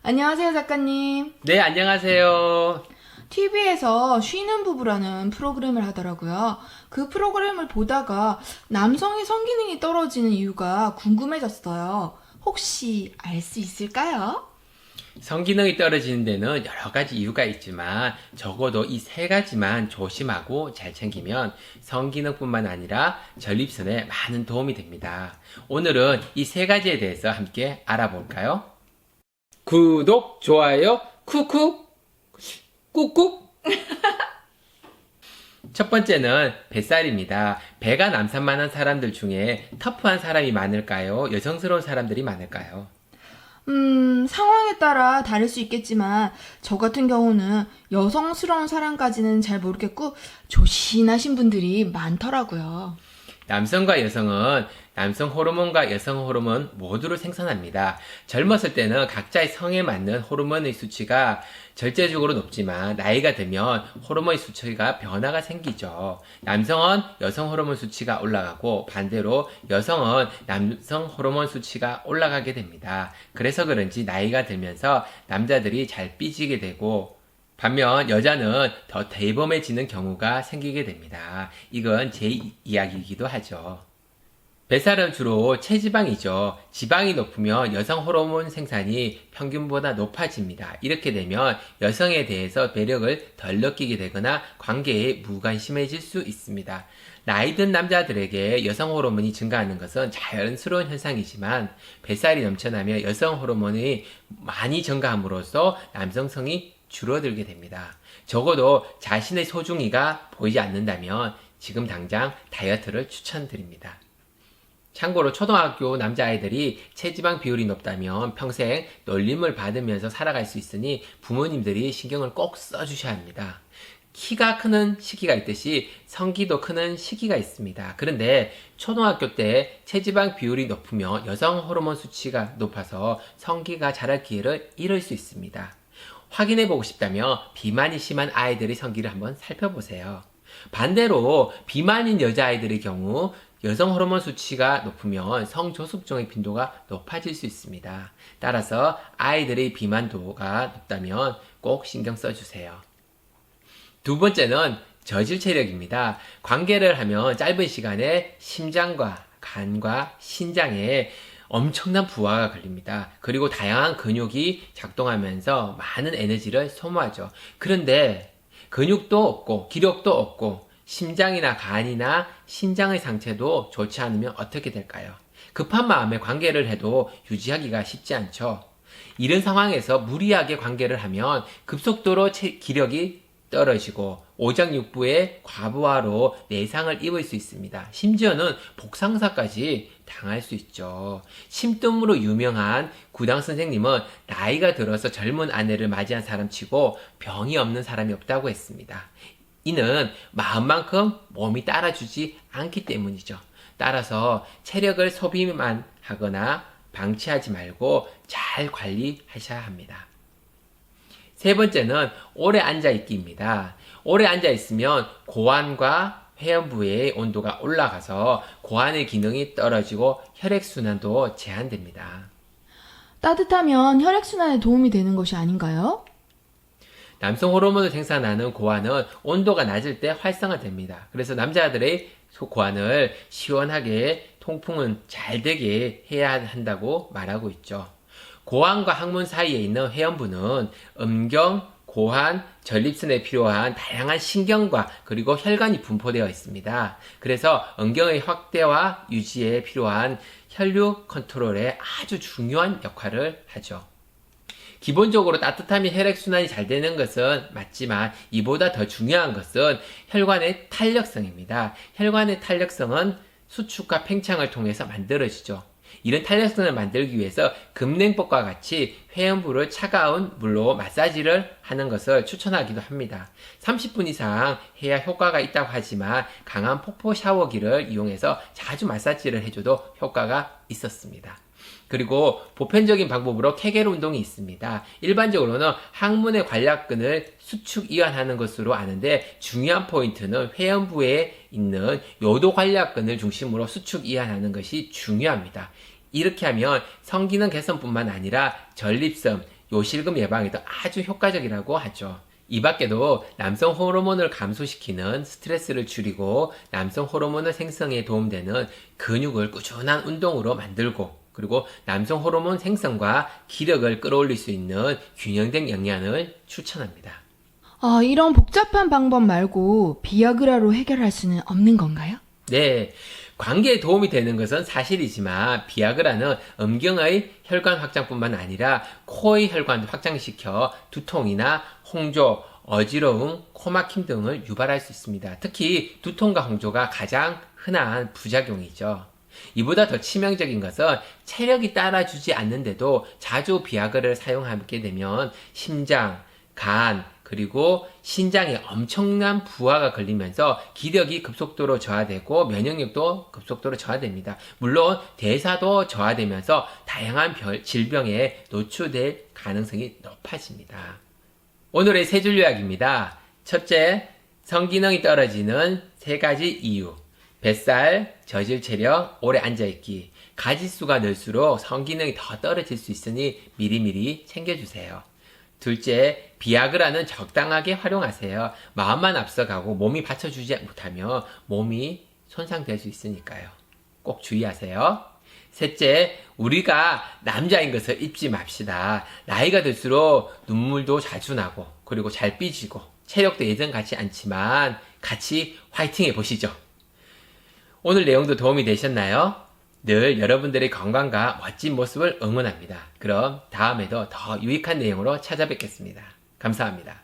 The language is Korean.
안녕하세요, 작가님. 네, 안녕하세요. TV에서 쉬는 부부라는 프로그램을 하더라고요. 그 프로그램을 보다가 남성의 성기능이 떨어지는 이유가 궁금해졌어요. 혹시 알 수 있을까요? 성기능이 떨어지는 데는 여러 가지 이유가 있지만 적어도 이 세 가지만 조심하고 잘 챙기면 성기능뿐만 아니라 전립선에 많은 도움이 됩니다. 오늘은 이 세 가지에 대해서 함께 알아볼까요? 구독, 좋아요, 쿡쿡, 꾹꾹. 첫 번째는 뱃살입니다. 배가 남산만한 사람들 중에 터프한 사람이 많을까요? 여성스러운 사람들이 많을까요? 상황에 따라 다를 수 있겠지만, 저 같은 경우는 여성스러운 사람까지는 잘 모르겠고, 조신하신 분들이 많더라고요. 남성과 여성은 남성 호르몬과 여성 호르몬 모두를 생산합니다. 젊었을 때는 각자의 성에 맞는 호르몬의 수치가 절대적으로 높지만 나이가 들면 호르몬의 수치가 변화가 생기죠. 남성은 여성 호르몬 수치가 올라가고 반대로 여성은 남성 호르몬 수치가 올라가게 됩니다. 그래서 그런지 나이가 들면서 남자들이 잘 삐지게 되고 반면 여자는 더 대범해지는 경우가 생기게 됩니다. 이건 제 이야기이기도 하죠. 뱃살은 주로 체지방이죠. 지방이 높으면 여성 호르몬 생산이 평균보다 높아집니다. 이렇게 되면 여성에 대해서 매력을 덜 느끼게 되거나 관계에 무관심해질 수 있습니다. 나이 든 남자들에게 여성 호르몬이 증가하는 것은 자연스러운 현상이지만 뱃살이 넘쳐나며 여성 호르몬이 많이 증가함으로써 남성성이 줄어들게 됩니다. 적어도 자신의 소중이가 보이지 않는다면 지금 당장 다이어트를 추천드립니다. 참고로 초등학교 남자아이들이 체지방 비율이 높다면 평생 놀림을 받으면서 살아갈 수 있으니 부모님들이 신경을 꼭 써주셔야 합니다. 키가 크는 시기가 있듯이 성기도 크는 시기가 있습니다. 그런데 초등학교 때 체지방 비율이 높으면 여성 호르몬 수치가 높아서 성기가 자랄 기회를 잃을 수 있습니다. 확인해보고 싶다면 비만이 심한 아이들의 성기를 한번 살펴보세요. 반대로 비만인 여자아이들의 경우 여성 호르몬 수치가 높으면 성조숙종의 빈도가 높아질 수 있습니다. 따라서 아이들의 비만도가 높다면 꼭 신경 써주세요. 두 번째는 저질 체력입니다. 관계를 하면 짧은 시간에 심장과 간과 신장에 엄청난 부하가 걸립니다. 그리고 다양한 근육이 작동하면서 많은 에너지를 소모하죠. 그런데 근육도 없고 기력도 없고 심장이나 간이나 신장의 상태도 좋지 않으면 어떻게 될까요? 급한 마음에 관계를 해도 유지하기가 쉽지 않죠. 이런 상황에서 무리하게 관계를 하면 급속도로 기력이 떨어지고 오장육부의 과부하로 내상을 입을 수 있습니다. 심지어는 복상사까지 당할 수 있죠. 심뜸으로 유명한 구당 선생님은 나이가 들어서 젊은 아내를 맞이한 사람치고 병이 없는 사람이 없다고 했습니다. 이는 마음만큼 몸이 따라주지 않기 때문이죠. 따라서 체력을 소비만 하거나 방치하지 말고 잘 관리하셔야 합니다. 세 번째는 오래 앉아있기입니다. 오래 앉아있으면 고환과 회음부의 온도가 올라가서 고환의 기능이 떨어지고 혈액순환도 제한됩니다. 따뜻하면 혈액순환에 도움이 되는 것이 아닌가요? 남성 호르몬을 생산하는 고환은 온도가 낮을 때 활성화됩니다. 그래서 남자들의 고환을 시원하게 통풍은 잘 되게 해야 한다고 말하고 있죠. 고환과 항문 사이에 있는 회음부는 음경, 고환, 전립선에 필요한 다양한 신경과 그리고 혈관이 분포되어 있습니다. 그래서 음경의 확대와 유지에 필요한 혈류 컨트롤에 아주 중요한 역할을 하죠. 기본적으로 따뜻하면 혈액순환이 잘 되는 것은 맞지만 이보다 더 중요한 것은 혈관의 탄력성입니다. 혈관의 탄력성은 수축과 팽창을 통해서 만들어지죠. 이런 탄력성을 만들기 위해서 금냉법과 같이 회음부를 차가운 물로 마사지를 하는 것을 추천하기도 합니다. 30분 이상 해야 효과가 있다고 하지만 강한 폭포 샤워기를 이용해서 자주 마사지를 해줘도 효과가 있었습니다. 그리고 보편적인 방법으로 케겔 운동이 있습니다. 일반적으로는 항문의 관략근을 수축 이완하는 것으로 아는데 중요한 포인트는 회음부에 있는 요도 관략근을 중심으로 수축 이완하는 것이 중요합니다. 이렇게 하면 성기능 개선뿐만 아니라 전립선, 요실금 예방에도 아주 효과적이라고 하죠. 이 밖에도 남성 호르몬을 감소시키는 스트레스를 줄이고 남성 호르몬의 생성에 도움되는 근육을 꾸준한 운동으로 만들고 그리고 남성 호르몬 생성과 기력을 끌어올릴 수 있는 균형된 영양을 추천합니다. 이런 복잡한 방법 말고 비아그라로 해결할 수는 없는 건가요? 네, 관계에 도움이 되는 것은 사실이지만 비아그라는 음경의 혈관 확장뿐만 아니라 코의 혈관도 확장시켜 두통이나 홍조, 어지러움, 코막힘 등을 유발할 수 있습니다. 특히 두통과 홍조가 가장 흔한 부작용이죠. 이보다 더 치명적인 것은 체력이 따라주지 않는데도 자주 비아그라를 사용하게 되면 심장, 간, 그리고 신장에 엄청난 부하가 걸리면서 기력이 급속도로 저하되고 면역력도 급속도로 저하됩니다. 물론 대사도 저하되면서 다양한 질병에 노출될 가능성이 높아집니다. 오늘의 세 줄 요약입니다. 첫째, 성기능이 떨어지는 세 가지 이유. 뱃살, 저질 체력, 오래 앉아있기. 가지수가 늘수록 성기능이 더 떨어질 수 있으니 미리미리 챙겨주세요. 둘째, 비아그라는 적당하게 활용하세요. 마음만 앞서가고 몸이 받쳐주지 못하면 몸이 손상될 수 있으니까요. 꼭 주의하세요. 셋째, 우리가 남자인 것을 잊지 맙시다. 나이가 들수록 눈물도 자주 나고 그리고 잘 삐지고 체력도 예전 같지 않지만 같이 화이팅 해보시죠. 오늘 내용도 도움이 되셨나요? 늘 여러분들의 건강과 멋진 모습을 응원합니다. 그럼 다음에도 더 유익한 내용으로 찾아뵙겠습니다. 감사합니다.